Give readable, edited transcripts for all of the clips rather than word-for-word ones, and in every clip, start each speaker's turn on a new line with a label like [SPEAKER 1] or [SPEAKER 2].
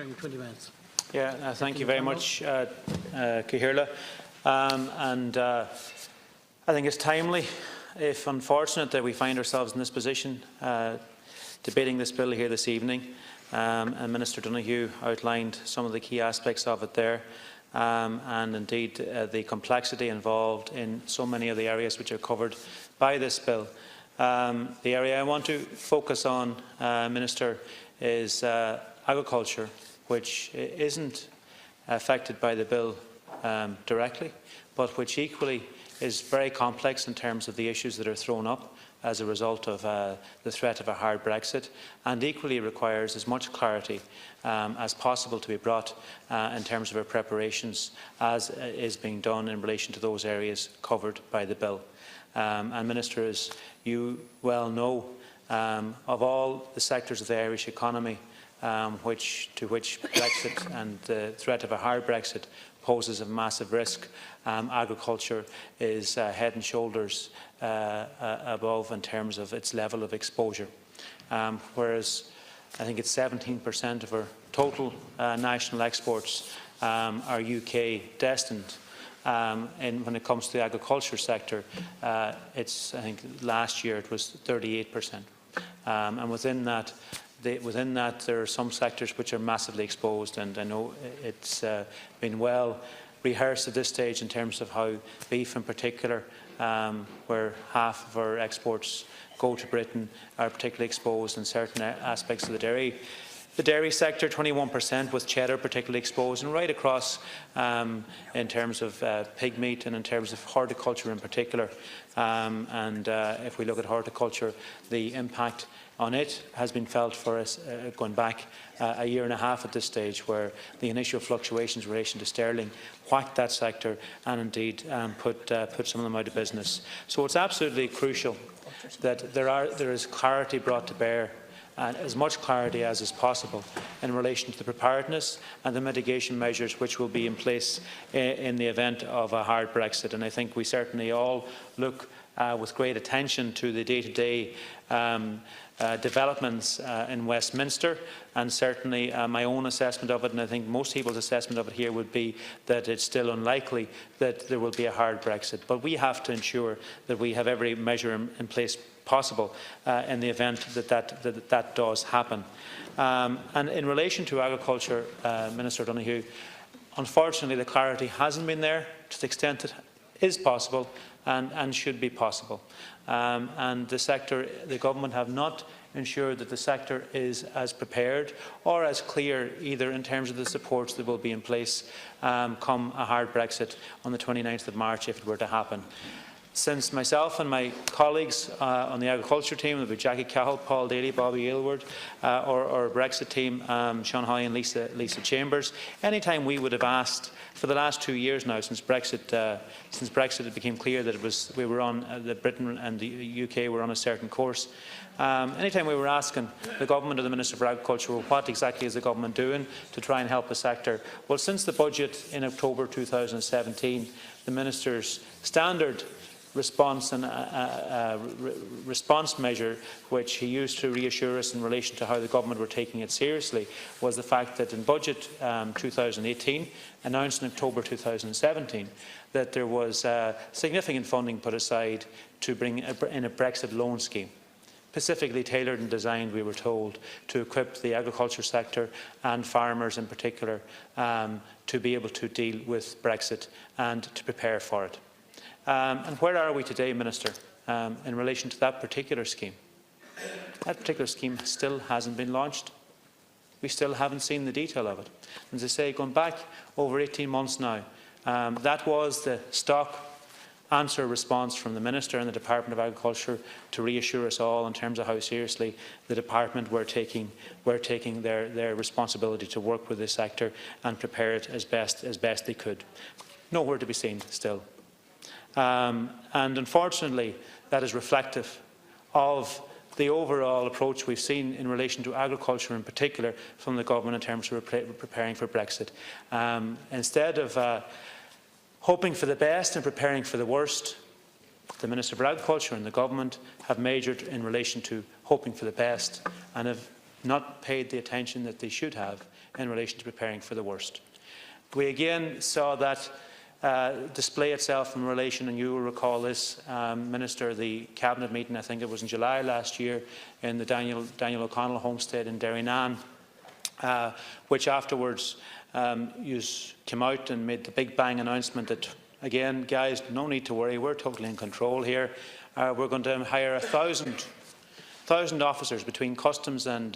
[SPEAKER 1] 20 minutes.
[SPEAKER 2] Yeah, thank you very much, Cahirla. I think it's timely, if unfortunate, that we find ourselves in this position debating this bill here this evening. And Minister Donoghue outlined some of the key aspects of it there, and indeed the complexity involved in so many of the areas which are covered by this bill. The area I want to focus on, Minister, is agriculture, which isn't affected by the bill directly, but which equally is very complex in terms of the issues that are thrown up as a result of the threat of a hard Brexit, and equally requires as much clarity as possible to be brought in terms of our preparations as is being done in relation to those areas covered by the bill. And Minister, as you well know, of all the sectors of the Irish economy to which Brexit and the threat of a hard Brexit poses a massive risk, agriculture is head and shoulders above in terms of its level of exposure. Whereas I think it's 17% of our total national exports are UK destined. When it comes to the agriculture sector, I think last year it was 38%. And within that, there are some sectors which are massively exposed, and I know it's been well rehearsed at this stage in terms of how beef in particular, where half of our exports go to Britain, are particularly exposed in certain aspects of the dairy. The dairy sector, 21%, with cheddar particularly exposed, and right across in terms of pig meat and in terms of horticulture in particular. If we look at horticulture, the impact on it has been felt for us going back a year and a half at this stage, where the initial fluctuations in relation to sterling whacked that sector and indeed put some of them out of business. So it's absolutely crucial that there is clarity brought to bear, and as much clarity as is possible in relation to the preparedness and the mitigation measures which will be in place in the event of a hard Brexit. And I think we certainly all look with great attention to the day-to-day developments in Westminster, and certainly my own assessment of it, and I think most people's assessment of it here, would be that it's still unlikely that there will be a hard Brexit. But we have to ensure that we have every measure in place possible in the event that does happen. And in relation to agriculture, Minister Donoghue, unfortunately the clarity hasn't been there to the extent it is possible and should be possible. And the government have not ensured that the sector is as prepared or as clear either in terms of the supports that will be in place come a hard Brexit on the 29th of March if it were to happen. Since myself and my colleagues on the agriculture team, there will be Jackie Cahill, Paul Daly, Bobby Aylward, or Brexit team, Sean Hoy and Lisa Chambers, any time we would have asked for the last 2 years now, since Brexit it became clear that that Britain and the UK were on a certain course. Anytime we were asking the government or the Minister for Agriculture, well, what exactly is the government doing to try and help the sector? Well, since the budget in October 2017, the Minister's standard response and response measure, which he used to reassure us in relation to how the government were taking it seriously, was the fact that in budget 2018, announced in October 2017, that there was significant funding put aside to bring in a Brexit loan scheme, specifically tailored and designed, we were told, to equip the agriculture sector and farmers in particular to be able to deal with Brexit and to prepare for it. And where are we today, Minister, in relation to that particular scheme? That particular scheme still hasn't been launched. We still haven't seen the detail of it. And as I say, going back over 18 months now, that was the stock answer response from the Minister and the Department of Agriculture to reassure us all in terms of how seriously the Department were taking their responsibility to work with this sector and prepare it as best they could. Nowhere to be seen still. And unfortunately, that is reflective of the overall approach we've seen in relation to agriculture in particular from the government in terms of preparing for Brexit. Instead of hoping for the best and preparing for the worst, the Minister for Agriculture and the government have majored in relation to hoping for the best and have not paid the attention that they should have in relation to preparing for the worst. We again saw that display itself in relation, and you will recall this, Minister, the Cabinet meeting, I think it was in July last year, in the Dáil O'Connell homestead in Derrynane, which afterwards you came out and made the big bang announcement that, again, guys, no need to worry, we're totally in control here. We're going to hire 1,000 officers between customs and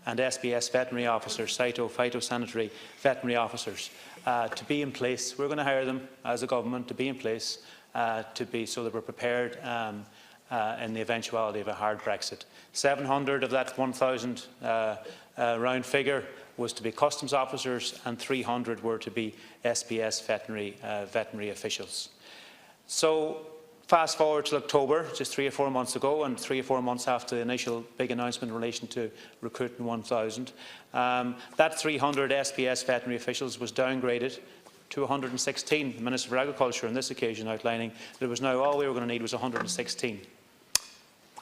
[SPEAKER 2] SBS veterinary officers, phytosanitary veterinary officers, to be in place. We're going to hire them as a government to be in place so that we're prepared in the eventuality of a hard Brexit. 700 of that 1,000 round figure was to be customs officers, and 300 were to be SBS veterinary officials. So fast forward to October, just 3 or 4 months ago, and 3 or 4 months after the initial big announcement in relation to recruiting 1,000, that 300 SBS veterinary officials was downgraded to 116. The Minister for Agriculture on this occasion outlining that it was now all we were going to need was 116.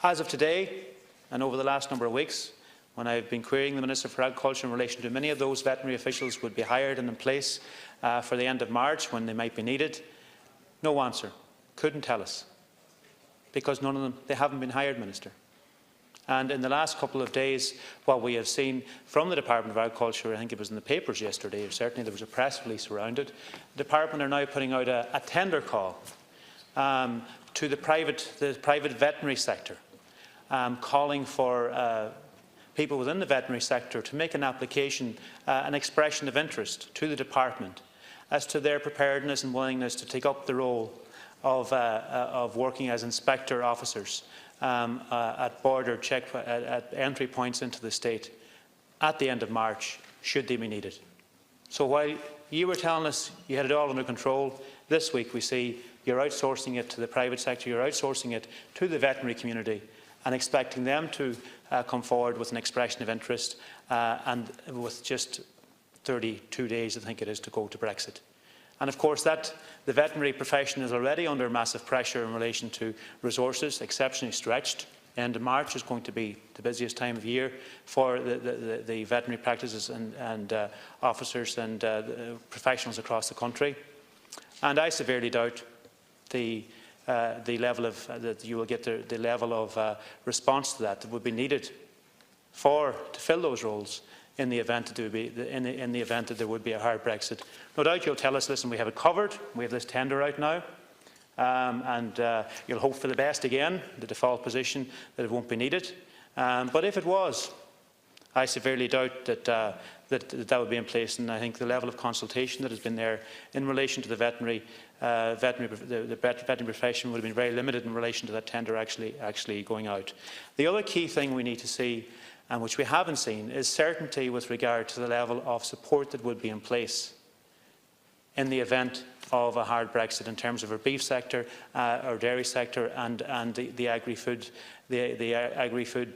[SPEAKER 2] As of today, and over the last number of weeks, when I've been querying the Minister for Agriculture in relation to many of those veterinary officials would be hired and in place for the end of March when they might be needed, no answer. Couldn't tell us, because none of them, they haven't been hired, Minister. And in the last couple of days, what we have seen from the Department of Agriculture, I think it was in the papers yesterday, or certainly there was a press release around it, the Department are now putting out a tender call to the private veterinary sector, calling for people within the veterinary sector to make an application, an expression of interest to the Department as to their preparedness and willingness to take up the role of working as inspector officers at border at entry points into the state at the end of March, should they be needed. So while you were telling us you had it all under control, this week we see you're outsourcing it to the private sector, you're outsourcing it to the veterinary community and expecting them to come forward with an expression of interest, and with just 32 days, I think it is, to go to Brexit. And of course that the veterinary profession is already under massive pressure in relation to resources, exceptionally stretched. End of March is going to be the busiest time of year for the veterinary practices and officers and professionals across the country. And I severely doubt the level of that you will get the level of response to that would be needed to fill those roles in the event that there would be a hard Brexit. No doubt you'll tell us, listen, we have it covered, we have this tender out now, and you'll hope for the best again, the default position that it won't be needed. But if it was, I severely doubt that that would be in place, and I think the level of consultation that has been there in relation to the veterinary profession would have been very limited in relation to that tender actually going out. The other key thing we need to see, and which we haven't seen, is certainty with regard to the level of support that would be in place in the event of a hard Brexit in terms of our beef sector, our dairy sector, and the agri-food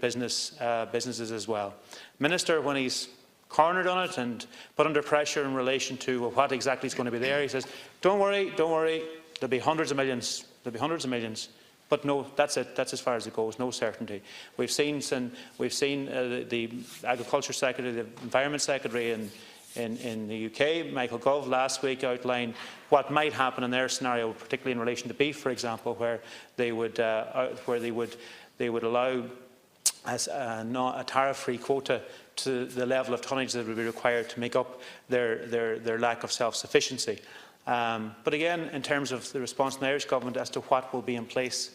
[SPEAKER 2] businesses as well. Minister, when he's cornered on it and put under pressure in relation to what exactly is going to be there, he says, "Don't worry, there'll be hundreds of millions. There'll be hundreds of millions." But no, that's it. That's as far as it goes. No certainty. We've seen the Agriculture Secretary, the Environment Secretary in the UK, Michael Gove, last week outline what might happen in their scenario, particularly in relation to beef, for example, where they would allow a tariff-free quota to the level of tonnage that would be required to make up their lack of self-sufficiency. But again, in terms of the response from the Irish Government as to what will be in place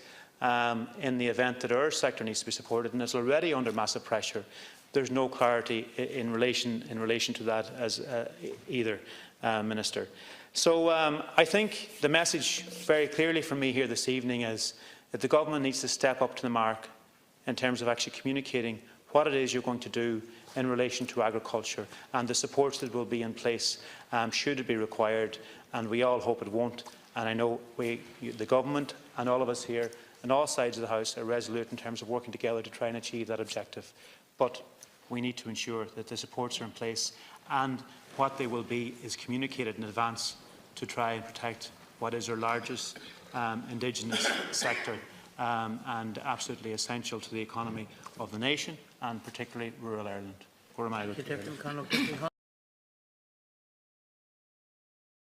[SPEAKER 2] in the event that our sector needs to be supported, and is already under massive pressure, there's no clarity in relation to that as either, Minister. So I think the message very clearly from me here this evening is that the Government needs to step up to the mark in terms of actually communicating what it is you're going to do in relation to agriculture and the supports that will be in place should it be required, and we all hope it won't. And I know the Government and all of us here on all sides of the House are resolute in terms of working together to try and achieve that objective. But we need to ensure that the supports are in place, and what they will be is communicated in advance to try and protect what is our largest indigenous sector and absolutely essential to the economy of the nation, and particularly rural Ireland.